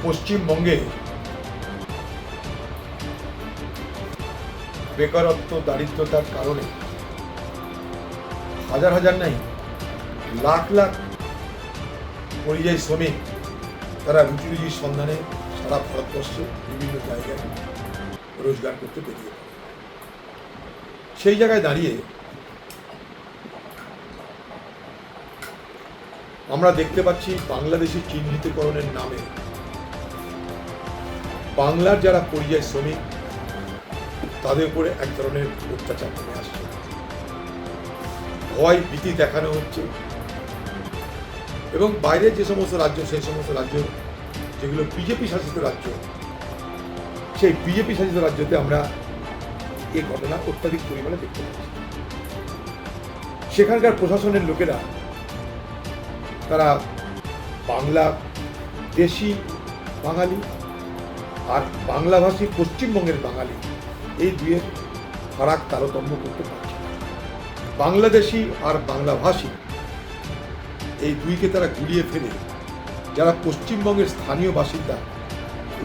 পশ্চিমবঙ্গে বেকারত্ব দারিদ্রতার কারণে হাজার হাজার নাই লাখ লাখ পরিযায়ী শ্রমিক তারা রুটি রুজির সন্ধানে সারা ভারতবর্ষে বিভিন্ন জায়গায় রোজগার করতে বেরিয়ে পড়ে। সেই জায়গায় দাঁড়িয়ে আমরা দেখতে পাচ্ছি বাংলাদেশি চিহ্নিতকরণের নামে বাংলার যারা পরিযায়ী শ্রমিক তাদের উপরে এক ধরনের অত্যাচার নেমে আসছে, ভয় ভীতি দেখানো হচ্ছে এবং বাইরের যে সমস্ত রাজ্য, সেই সমস্ত রাজ্য যেগুলো বিজেপি শাসিত রাজ্য, সেই বিজেপি শাসিত রাজ্যতে আমরা এই ঘটনা অত্যাধিক পরিমাণে দেখতে পাচ্ছি। সেখানকার প্রশাসনের লোকেরা তারা বাংলা দেশি বাঙালি আর বাংলাভাষী পশ্চিমবঙ্গের বাঙালি এই দুয়ের ফারাক তারতম্য করতে পারছে না। বাংলাদেশি আর বাংলাভাষী এই দুইকে তারা গুলিয়ে ফেলে যারা পশ্চিমবঙ্গের স্থানীয় বাসিন্দা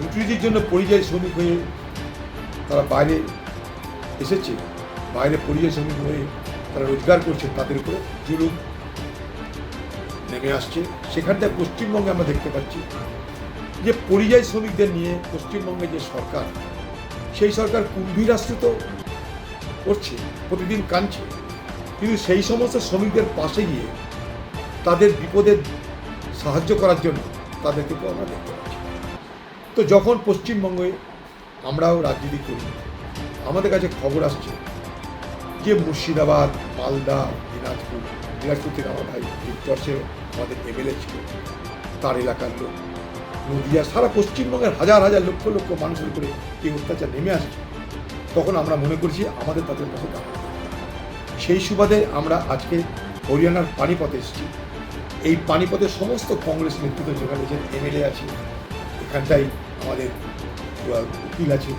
রুটির জন্য পরিযায়ী শ্রমিক হয়ে তারা বাইরে এসেছে, বাইরে পরিযায়ী শ্রমিক হয়ে তারা রোজগার করছে, তাদের উপরে জুলুম নেমে আসছে। সেখানটায় পশ্চিমবঙ্গে আমরা দেখতে পাচ্ছি যে পরিযায়ী শ্রমিকদের নিয়ে পশ্চিমবঙ্গে যে সরকার, সেই সরকার কুম্ভীরাশ্রিত করছে, প্রতিদিন কাঁদছে, কিন্তু সেই সমস্ত শ্রমিকদের পাশে গিয়ে তাদের বিপদে সাহায্য করার জন্য তাদেরকে তো আমরা দেখতে পাচ্ছি। তো যখন পশ্চিমবঙ্গে আমরাও রাজনীতি করি, আমাদের কাছে খবর আসছে যে মুর্শিদাবাদ, মালদা, দিনাজপুর থেকে আমার ভাই বিদ্যর্ষে আমাদের এমএলএ ছিল, তার এলাকার লোক, নদিয়া, সারা পশ্চিমবঙ্গের হাজার হাজার লক্ষ লক্ষ মানুষের উপরে এই অত্যাচার নেমে আসছে। তখন আমরা মনে করছি আমাদের তাদের কাছে দাঁড়াতে হবে। সেই সুবাদে আমরা আজকে হরিয়ানার পানিপথে এসেছি। এই পানিপথের সমস্ত কংগ্রেস নেতৃত্ব যেখানে যে এমএলএ আছে, এখানটাই আমাদের উকিল আছে,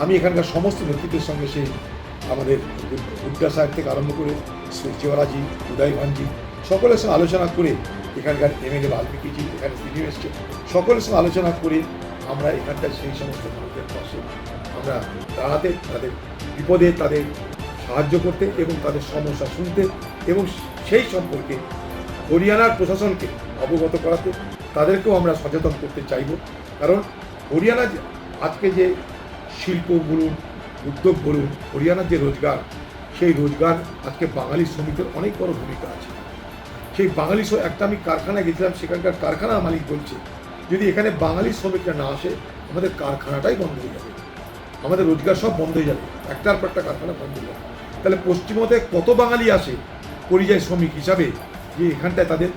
আমি এখানকার সমস্ত নেতৃত্বের সঙ্গে সেই আমাদের হুড্ডা সাহেব থেকে আরম্ভ করে সূর্যওয়ালাজি, উদয় ভানজি, সকলের সঙ্গে আলোচনা করে, এখানকার এমএলএ বাল্মীকিজি এখানে তিনি এসছে, সকলের সঙ্গে আলোচনা করে আমরা এখানকার সেই সমস্ত মানুষদের পাশে আমরা দাঁড়াতে, তাদের বিপদে তাদের সাহায্য করতে এবং তাদের সমস্যা শুনতে এবং সেই সম্পর্কে হরিয়ানার প্রশাসনকে অবগত করাতে, তাদেরকেও আমরা সচেতন করতে চাইব। কারণ হরিয়ানা আজকে যে শিল্প বলুন, উদ্যোগ বলুন, হরিয়ানার যে রোজগার, সেই রোজগার আজকে বাঙালি শ্রমিকদের অনেক বড় ভূমিকা আছে। সেই বাঙালি একটা আমি কারখানায় গেছিলাম, সেখানকার কারখানার মালিক বলছে যদি এখানে বাঙালি শ্রমিকরা না আসে আমাদের কারখানাটাই বন্ধ হয়ে যাবে, আমাদের রোজগার সব বন্ধ হয়ে যাবে, একটার পর একটা কারখানা বন্ধ হয়ে যাবে। তাহলে পশ্চিমবঙ্গে কত বাঙালি আসে পরিযায়ী শ্রমিক হিসাবে, যে এখানটায় তাদের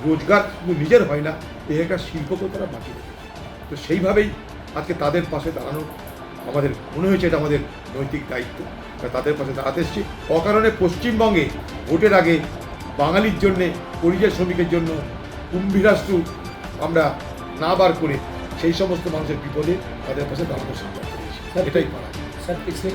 রোজগার শুধু নিজের হয় না, এখানকার শিল্পকেও তারা বাঁচিয়ে দেবে। তো সেইভাবেই আজকে তাদের পাশে দাঁড়ানো আমাদের মনে হয়েছে এটা আমাদের নৈতিক দায়িত্ব, তাদের পাশে দাঁড়াতে এসেছি। অকারণে পশ্চিমবঙ্গে ভোটের আগে বাঙালির জন্যে, পরিযায়ী শ্রমিকের জন্য কুম্ভীরাস্ত্র আমরা না বার করে সেই সমস্ত মানুষের বিপদে তাদের পাশে দাঁড়ানোর সিদ্ধান্ত নিয়েছি। এটাই করা। सर पिछले